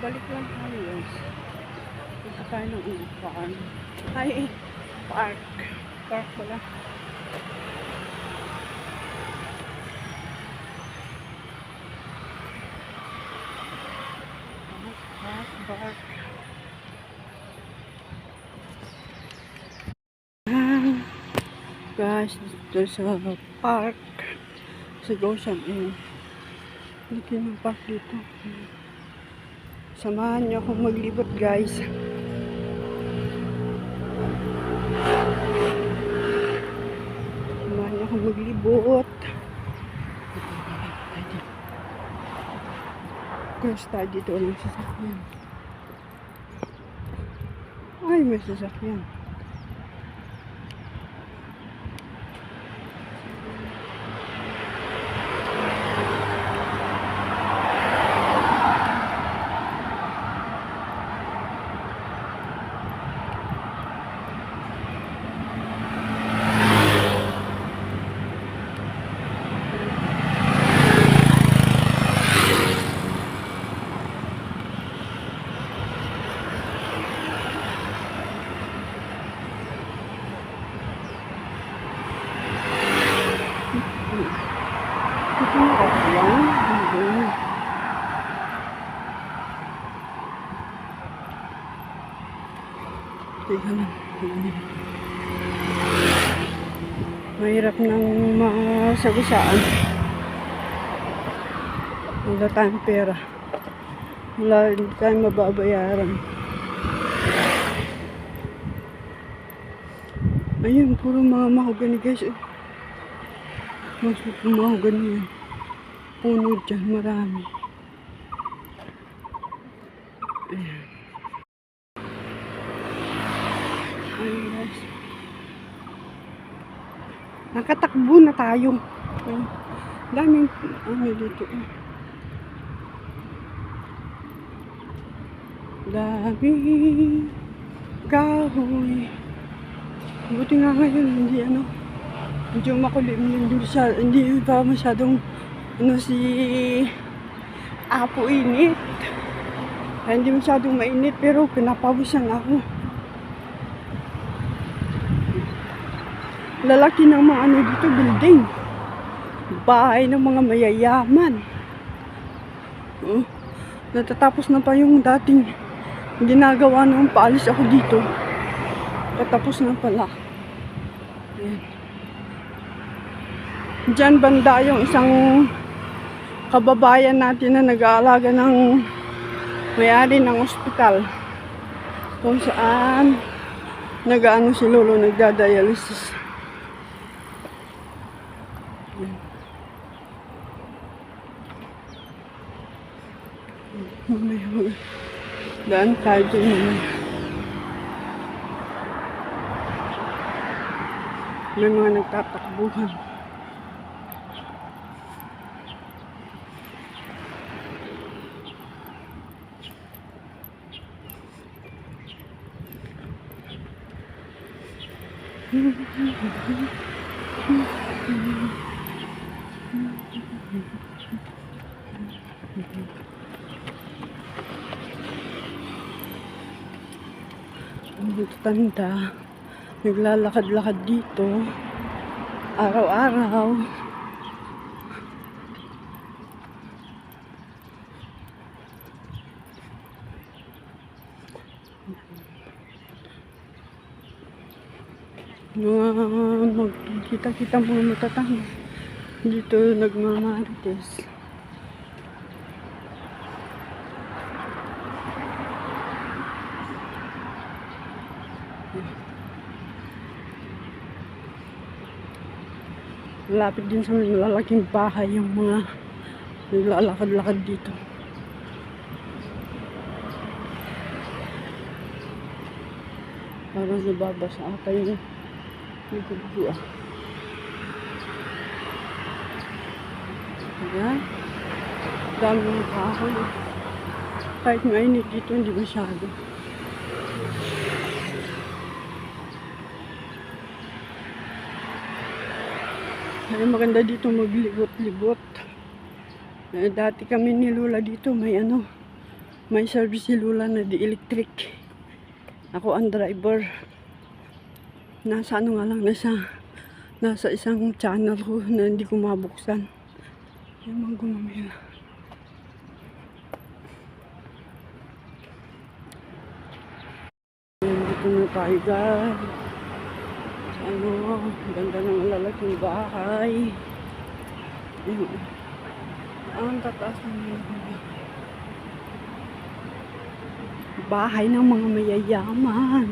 Balik lang tayo guys. Punta tayo ng ulipan. Ay, park. Park pala. Park. Guys, dito sa park. Sa Goshen Inn. Laki ng park dito. Samahan niyo akong maglibot guys. Samahan niyo akong maglibot. Cross tayo dito ng sasakyan. Ay, may sasakyan. Mahirap nang masagasaan. Wala tayong pera. Wala tayong mababayaran. Ayun, puro mga mahogany guys. Mas mahogany yan. Puno dyan, marami. Ayan. Ayun guys. Nakatakbo na tayo. Daming ano dito. Daming kahoy. Buti nga ngayon, hindi ano. Medyo makulim. Hindi pa masyadong ano si Apo init. Hindi masyadong mainit pero pinapawisan ako. Lalaki ng mga ano dito, building. Bahay ng mga mayayaman. Natatapos na pa yung dating ginagawa nung paalis ako dito. Tatapos na pala. Ayan. Diyan banda yung isang kababayan natin na nag-aalaga ng may-ari ng ospital. Kung saan nag-ano si Lolo, nagda-dialysis. Daan tayo dyan. May mga nagtatakbuhan. Tanda, naglalakad-lakad dito araw-araw. Magkita-kita mga matatanda dito nagmamarites. Malapit din sa malalaking bahay yung mga naglalakad-lakad dito. Parang nababasa ata yung likod-likod. Ayan. Dami ng kahoy. Kahit mainit dito, hindi masyado. Ay, maganda dito maglibot-libot. Dati kami ni Lola dito, may ano, May service si Lula na di electric. Ako ang driver. Nasa ano nga lang, nasa isang channel ko na hindi ko mabuksan. Yung mga gumamila. Dito na tayo guys. Ano, ganda ng lalaking bahay. Ang tataas ng bahay ng mga mayayaman.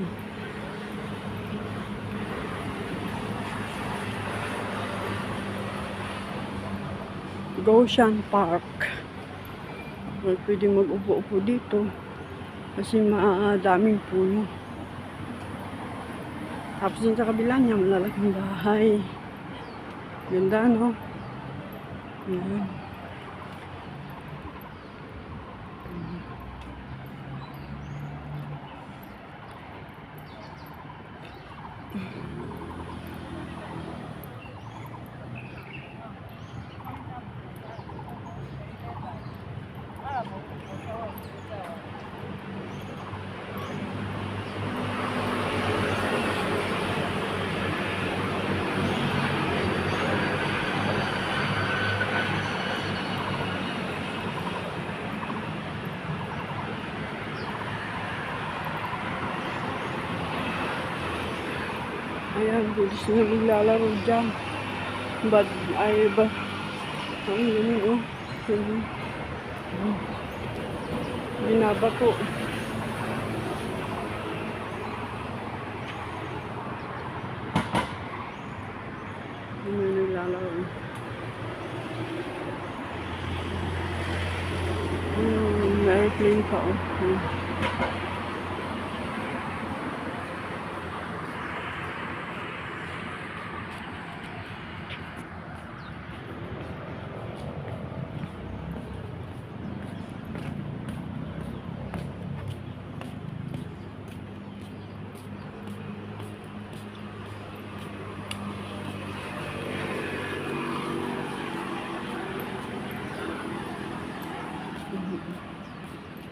Goshen Park. Pwede mag-upo-upo dito kasi madaming puno. Tapos din sa kabila niya, malalaking bahay. Ganda, no? Yan. Ayan, pulis na maglalaro dyan. But, ang yun, oh. Binabato. May naglalaro. May airplane pa, oh.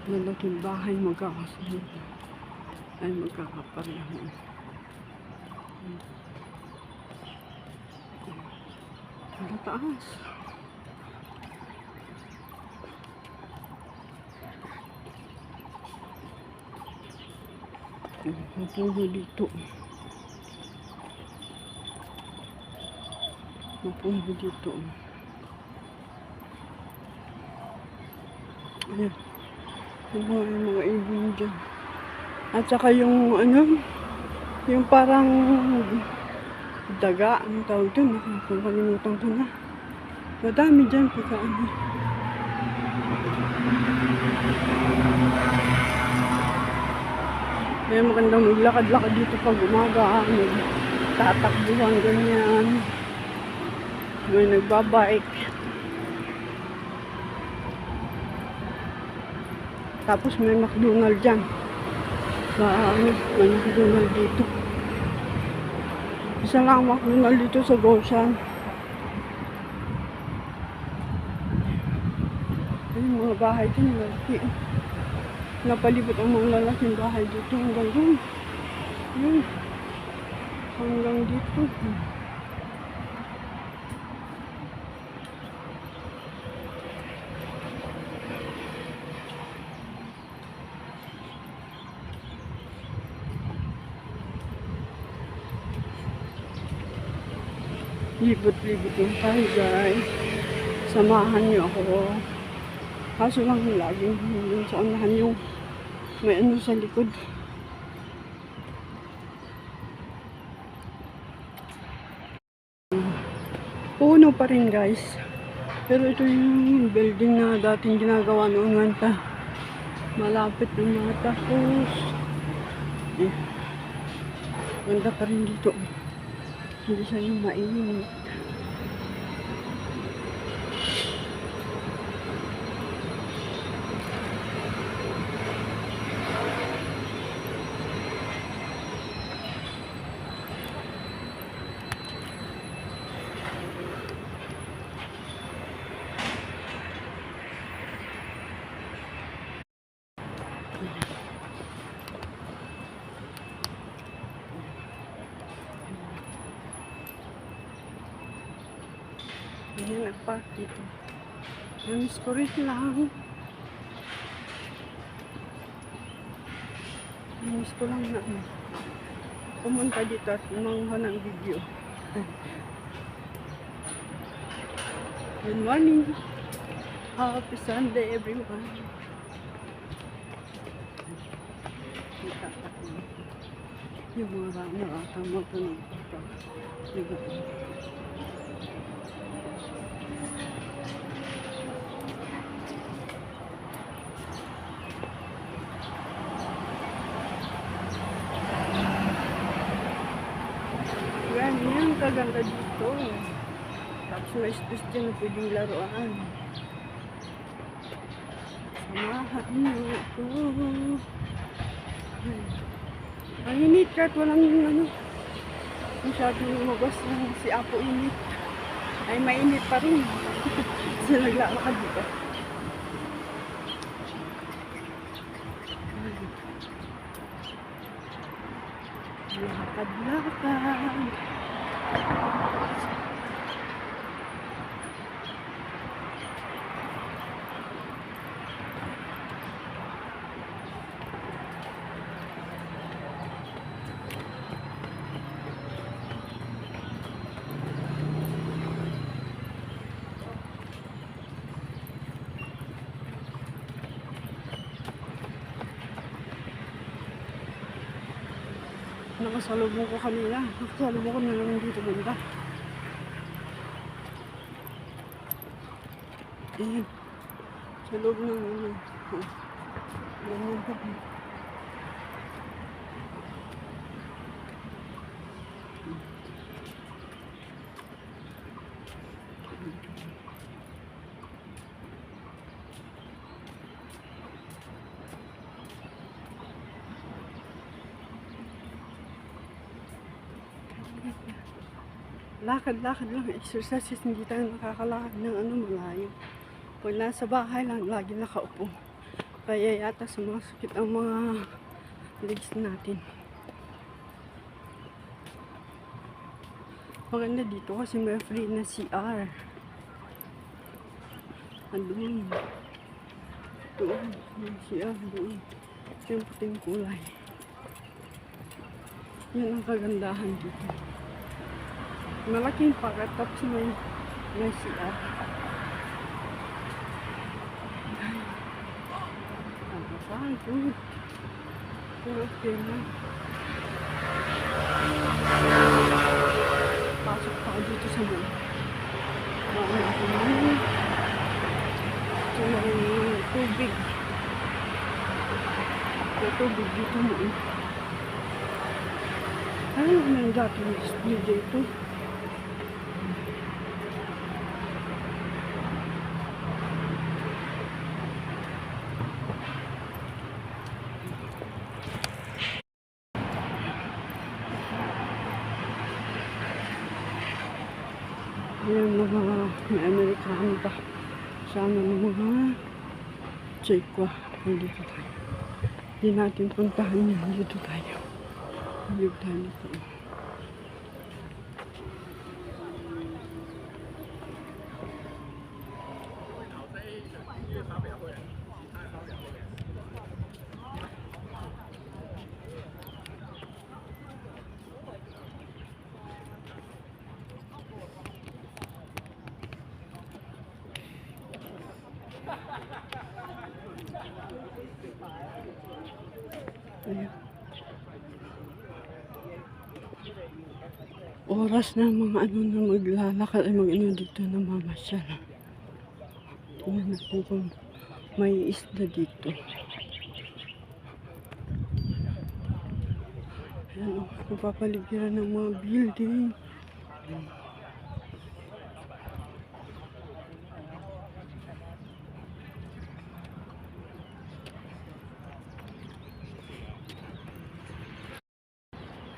Malaking bahay magkakasunod ay magkakapareho. Ang taas. Mapuno dito. Mapuno dito. Ayan. Yung mga ibon dyan. At saka yung ano, yung parang daga, ang tawag dyan, nakakalimutan ko na. Madami dyan pagka ano. May magandang maglakad-lakad dito pag umaga, tatakbuhan ganyan. May nagbabike. Tapos may McDonald's dyan. May McDonald's dito. Isa lang McDonald's dito sa Goshen. Ayun, mga bahay dyan. Napalibot ang mga lalaking bahay dito hanggang doon. Ayun. Hanggang dito. Libot-libot lang tayo guys. Samahan niyo ako. Kaso lang laging yung sa unahan yung may ano sa likod. Puno pa rin guys. Pero ito yung building na dating ginagawa noon nga. Malapit na matapos. Ganda pa rin dito. Hindi siya yung mainit. Ganyan ang park dito. Namiss ko rin lang. Namiss ko lang na pumunta dito at mangha ng video. Good morning. Happy Sunday, everyone. Yung mga nakatama po ng ito. Ganyan, kaganda dito. Tapos may space dyan na pwedeng laruan. Samahan niyo ako. Ang init kahit walang masyadong lumabas ng si Apo init. Ay mainit pa rin. Kasi naglalakad dito. Lakad-lakad. Nakasalubong ko kanila. Nakasalubong ko na lang dito banda. Ayan. Sa loob ng ganyan pa. Lakad-lakad lang, exercise, hindi tayo nakakalakad ng malayo. Pag nasa bahay lang, lagi nakaupo. Kaya yata sumasakit ang mga legs natin. Maganda dito kasi may free na CR. Andun. Doon, may CR doon. Yung puting kulay. Yan ang kagandahan dito. Malaking pakat, tapos may CR. Ang good. Okay na. Pasok pa ako dito sa mga. Baka ako naman. Ito na yung tubig. May tubig dito mo. Ay, may dati yung dito. Yung mga may Amerikano pa. Sana ng mga Tsekwa. Dito tayo. Hindi natin puntahan yan. Dito tayo. Dito tayo dito. Ayan. Oras na mga na maglalakad ay dito na mamasyal. Tingnan natin kung may isda dito. Ayan, napapaligiran ng mga building.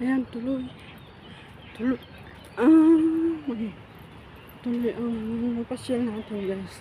Ayan, tuloy. Tuloy. Tuloy ang pasyal natin, guys.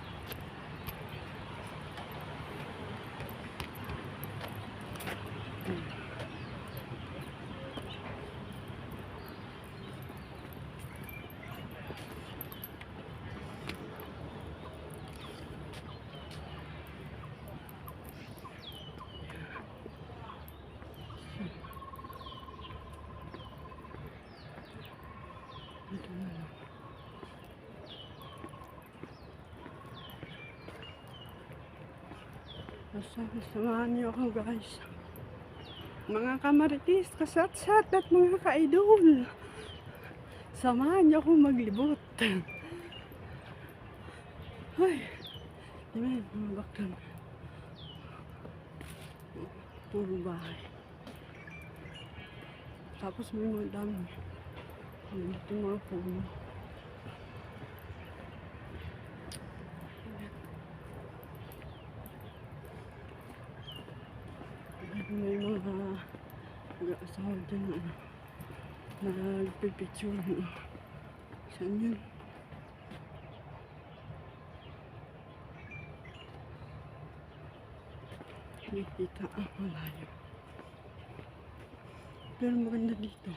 Ito na lang. Basta samahan niyo ako guys. Mga kamaritis, kasat-sat at mga ka-idol. Samahan niyo ako maglibot. Ay, diba mga baklan. Puro bahay. Tapos may mga dami. Ito mga puno. May mga nag-aasawa dyan na nagpipicture. Saan yun? Nakita ang malayo. Pero maganda dito.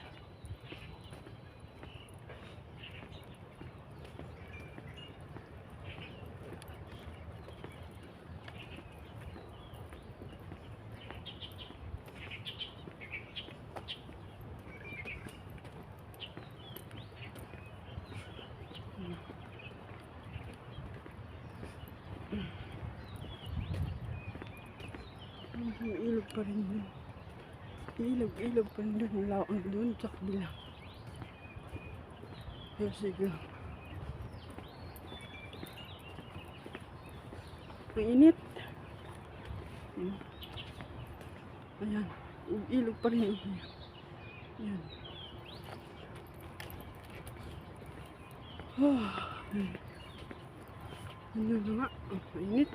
Ilog pa rin yun. Ilog pa rin doon. Lawang doon sa kabila. Pero sige. Ang init. Ayan. Ilog pa rin yun. Ayan. Ano na nga? Ang init.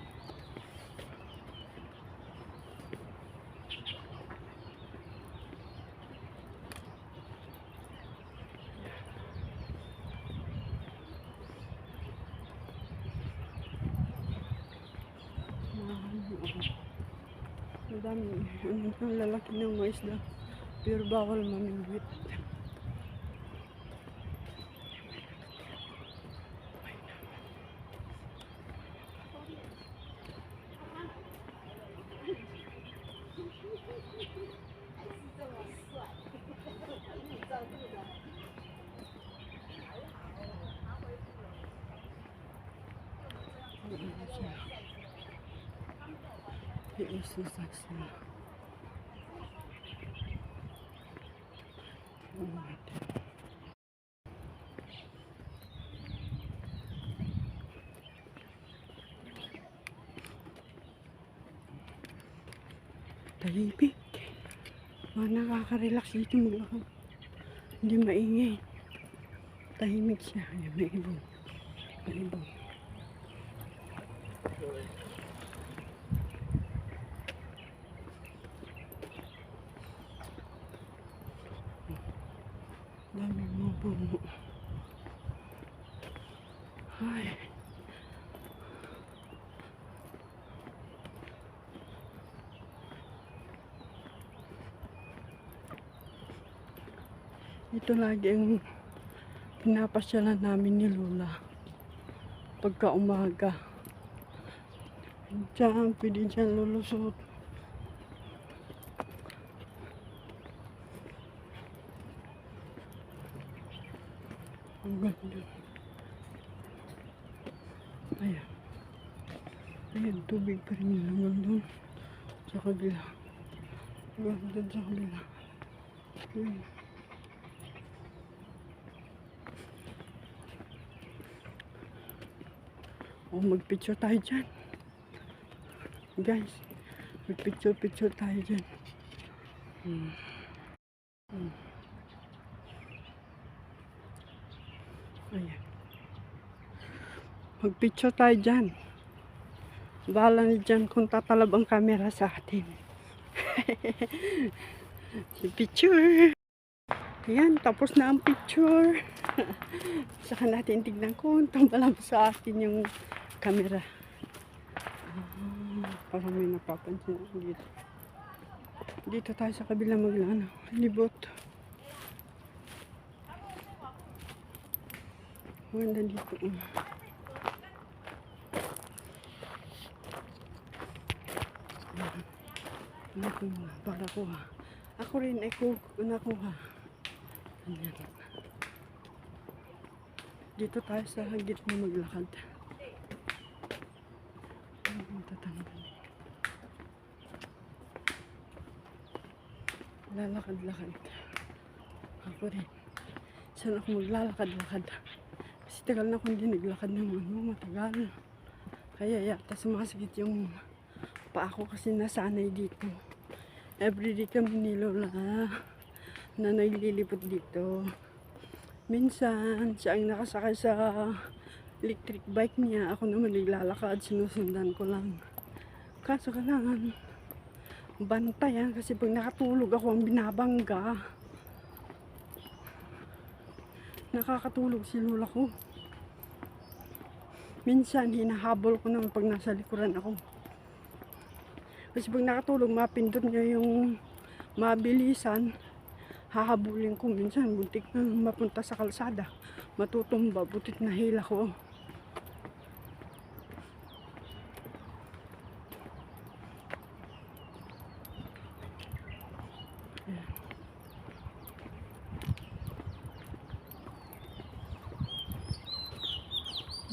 Madami, ang lalaki ng mga isda, pero bawal mamingwit. I-exercise na. Tahimik. Nakaka-relax dito maglakad. Hindi maingay. Tahimik siya. Ayan, may ibon. May ibon. Dami mga puno. Ay. Ito lagi ang pinapasyalan namin ni Lola pagka umaga. Diyan, pwede dyan lulusot. Ang ganda. Ayan. Ayan, tubig pa rin yun hanggang doon sa kabila. Hanggang doon sa kabila. Ayan. O, mag-picture tayo dyan. Guys, mag-picture tayo dyan. Ayan. Mag-picture tayo dyan. Bahala na dyan kung tatalab ang camera sa atin. Si picture. Ayan, tapos na ang picture. Saka natin tignan kung tumalab sa atin yung camera. Parang may napapansin dito. Dito tayo sa kabila maglano. Libot. Maganda dito. Nakuha. Para kuha. Ako rin ay nakuha. Ayan. Dito tayo sa gitna maglakad. Ang tatanggal. Lalakad-lakad. Ako rin. Saan ako maglalakad-lakad? Kasi tagal na akong hindi naglakad ng matagal. Kaya yata sumasakit yung paa ko kasi nasanay dito. Everyday kami ni Lola na naglilipot dito. Minsan, siya ang nakasakay sa electric bike niya. Ako naman naglalakad, sinusundan ko lang. Kaso kailangan bantayan kasi pag nakatulog ako ang binabangga. Nakakatulog si Lola ko. Minsan, hinahabol ko naman pag nasa likuran ako. Kasi pag nakatulog, mapindot niya yung mabilisan. Hahabulin ko. Minsan, butik na mapunta sa kalsada. Matutumba, butit na hila ko.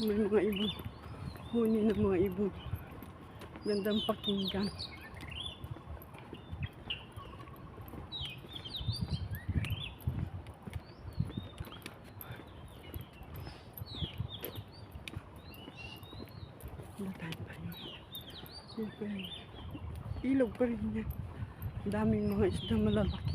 May mga ibon. Huni ng mga ibon. Gandang pakinggan. Natahan pa yun. Ilog pa rin yan. Daming mga isda malalaki.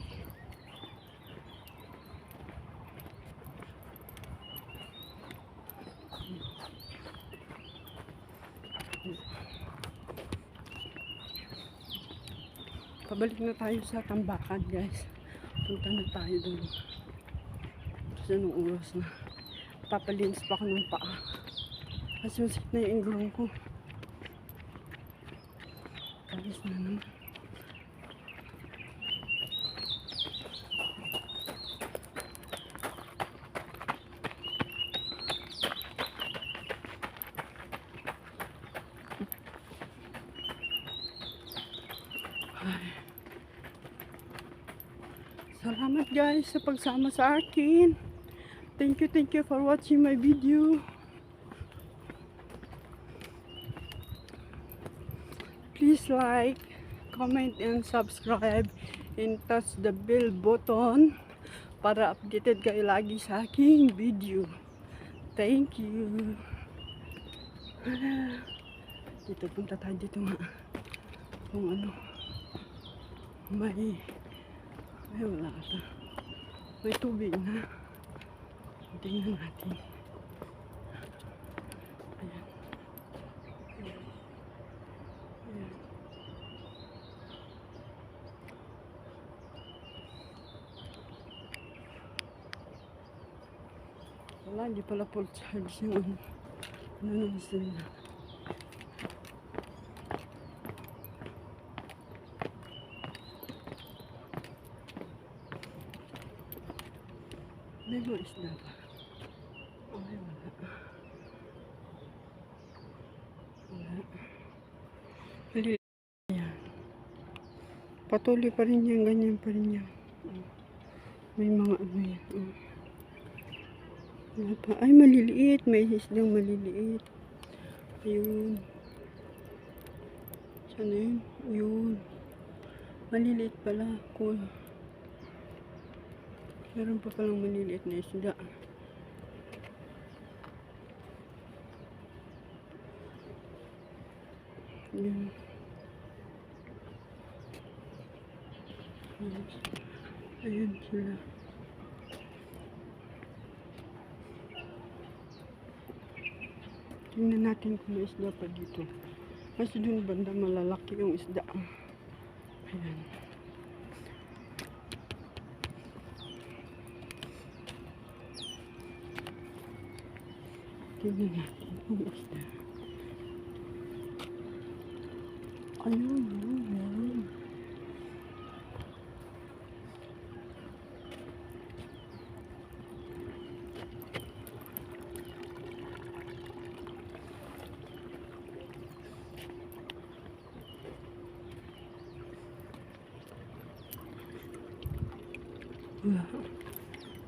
Pabalik na tayo sa Tambakan, guys. Punta na tayo doon. Kasi anong oras na. Papalinis pa ako ng paa. Kasi masakit na yung ingrong ko. Tapos na naman. Salamat guys sa pagsama sa akin. Thank you for watching my video. Please like, comment, and subscribe, and touch the bell button para updated kayo lagi sa aking video. Thank you. Dito, punta tayo dito nga. Kung ano, ay wala ata. May tubig na. Tingnan natin. Ayan. Ayan. Wala, hindi pala full charge yung ano nung sila. May mga isda pa. Ay, wala. Wala. Maliliit yan. Patuloy pa rin yan, ganyan pa rin yan. May mga ano yan. Wala pa. Ay, maliliit. May isdang maliliit. Ayun. Sana yun? Yun. Maliliit pala. Cool. Meron pa palang maliliit na isda. Yun. Ayun sila. Tingnan natin kung may isda pa dito. Kasi dun banda malalaki yung isda. Ayan. Tingnan natin kung isda. Ayun, ayun.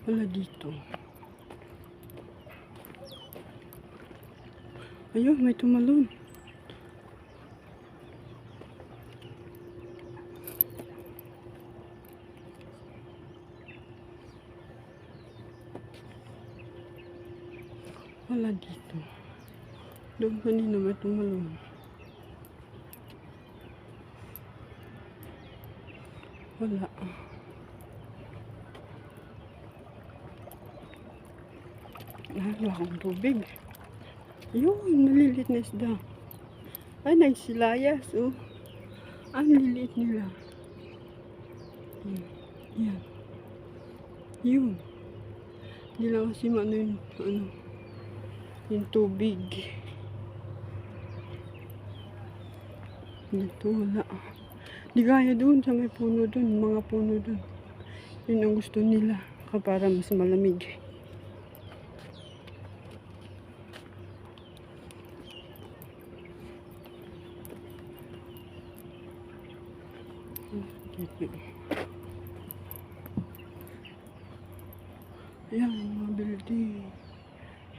Wala dito. Ayun, may tumalon. Wala dito. Doon kanina may tumalon. Wala. Wala akong tubig. Yun, malilit na isda. Ay, nagsilayas, oh. Ang lilit nila. Yan. Yun. Hindi lang kasi yung tubig. Dito, wala. Di gaya doon sa may puno doon, mga puno doon. Yun ang gusto nila, para mas malamig. Ayan, mga building.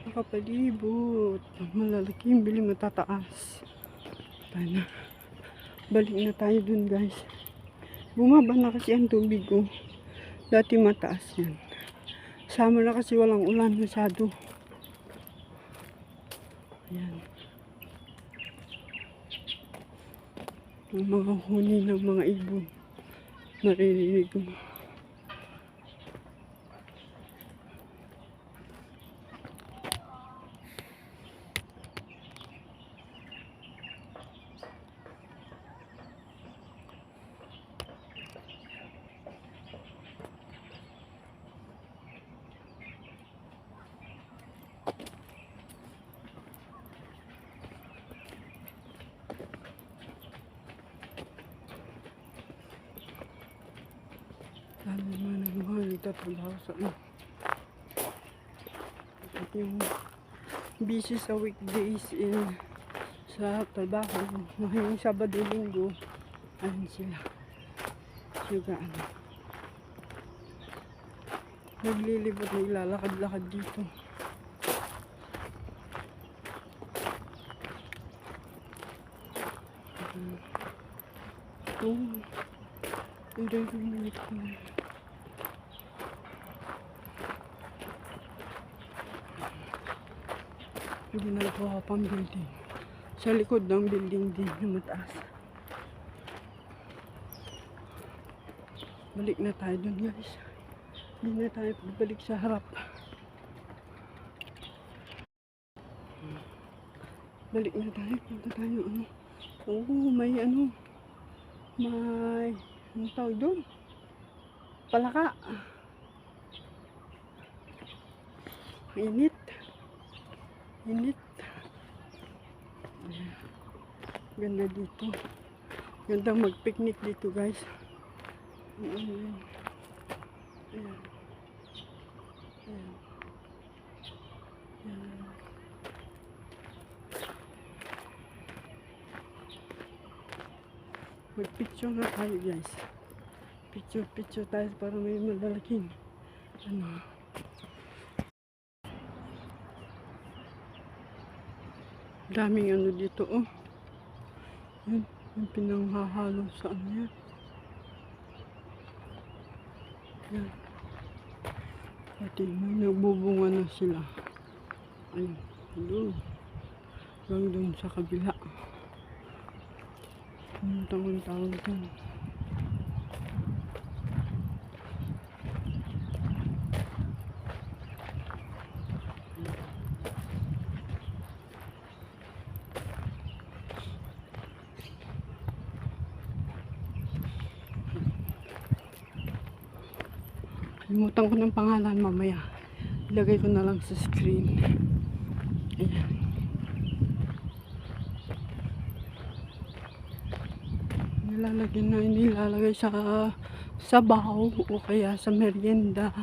Nakapalibot. Malalaking building, matataas. Tayo na. Balik na tayo dun, guys. Bumaba na kasi ang tubig ko. Dati mataas yan. Sama na kasi walang ulan masyado. Ayan. Ang mga huni ng mga ibon. Maririnig mo. Lalo naman ang mga nagtatrabaho sa at yung busy sa weekdays sa trabaho. Ngayong Sabado, Linggo, ayun sila. Sugaan. Naglilibot, naglalakad-lakad dito. Hindi na ito pang building. Sa likod ng building din yung mataas. Balik na tayo dun, guys. Hindi na tayo balik sa harap. Balik na tayo. Punta tayo may may tawag doon? Palaka. Init. Ganda dito. Ganda mag-picnic dito, guys. Ayan. Mag-picture na tayo, guys. Picture tayo para may malalaking daming dito, oh. Yan, yung pinanghahalo sa yan. Yan. Pati nagbubunga na sila. Ayun, doon. Hanggang doon sa kabila. Ang tawag doon. Kalimutan ko ng pangalan mamaya. Ilagay ko na lang sa screen. Ayan. Nilalagay sa sabaw o kaya sa merienda.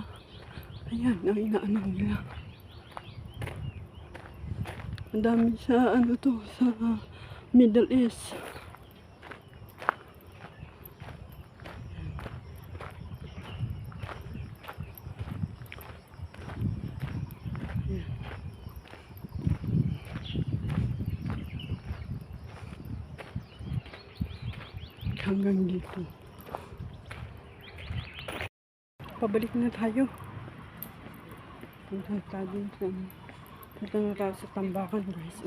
Ayan, ang inaano nila. Ang dami sa sa Middle East. hanggang dito. Pabalik na tayo. Punta na tayo sa tambakan, guys.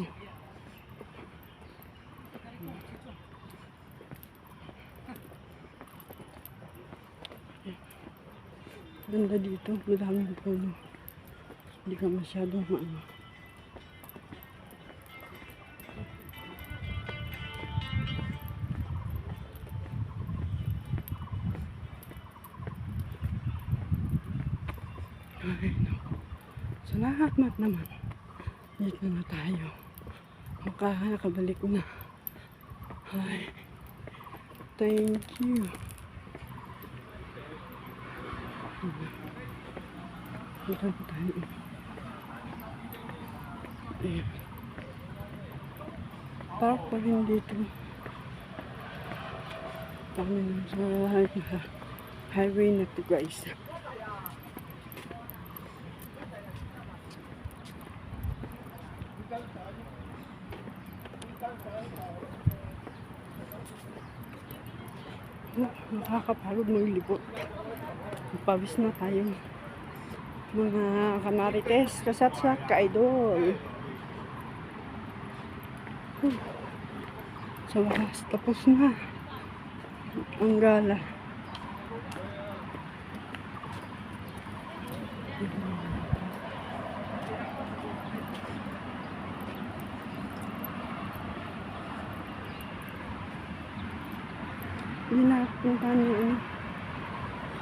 Ganda dito, madaming puno. Hindi ka masyadong maano. Ay, no. Salamat naman. Dito na tayo. Nakabalik na. Ay, thank you. Dito na tayo. Ayan. Park pa rin dito. Kami na sa highway na to, guys. Nakakapagod maglibot. Pawis na tayo. Mga kamarites, kasatsak, ka-idol. Sa wakas, tapos na ang gala. Hindi na puntahan yung ano.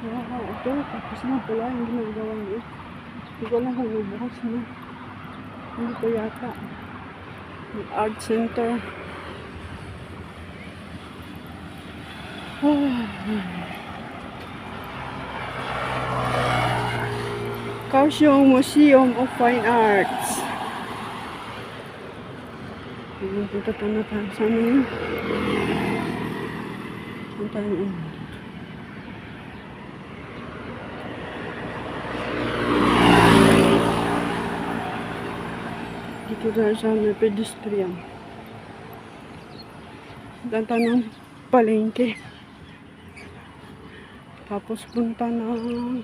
Ito, tapos na pala yung ginagawa niyo. Hindi ko lang kung bubukas na. Hindi ko yata. Yung art center. Kaohsiung Museum of Fine Arts. Punta na tayo. Sana yun. Punta na yun. Dito tayo sa may pedestrian. Punta ng palengke. Tapos punta ng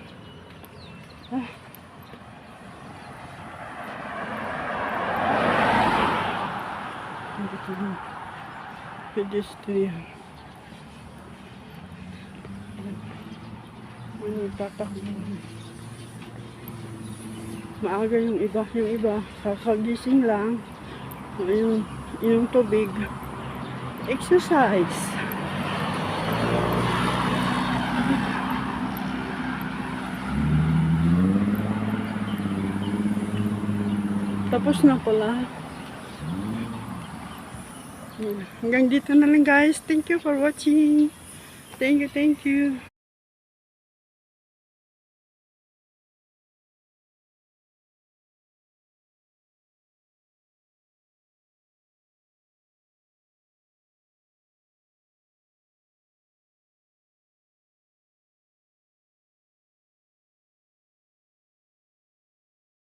dito ng pedestrian. Ano tatakbo. Maaga yung iba. Yung iba, kakagising lang. Ngayon, inom tubig. Exercise. Tapos na pala. Hanggang dito na lang, guys. Thank you for watching. Thank you.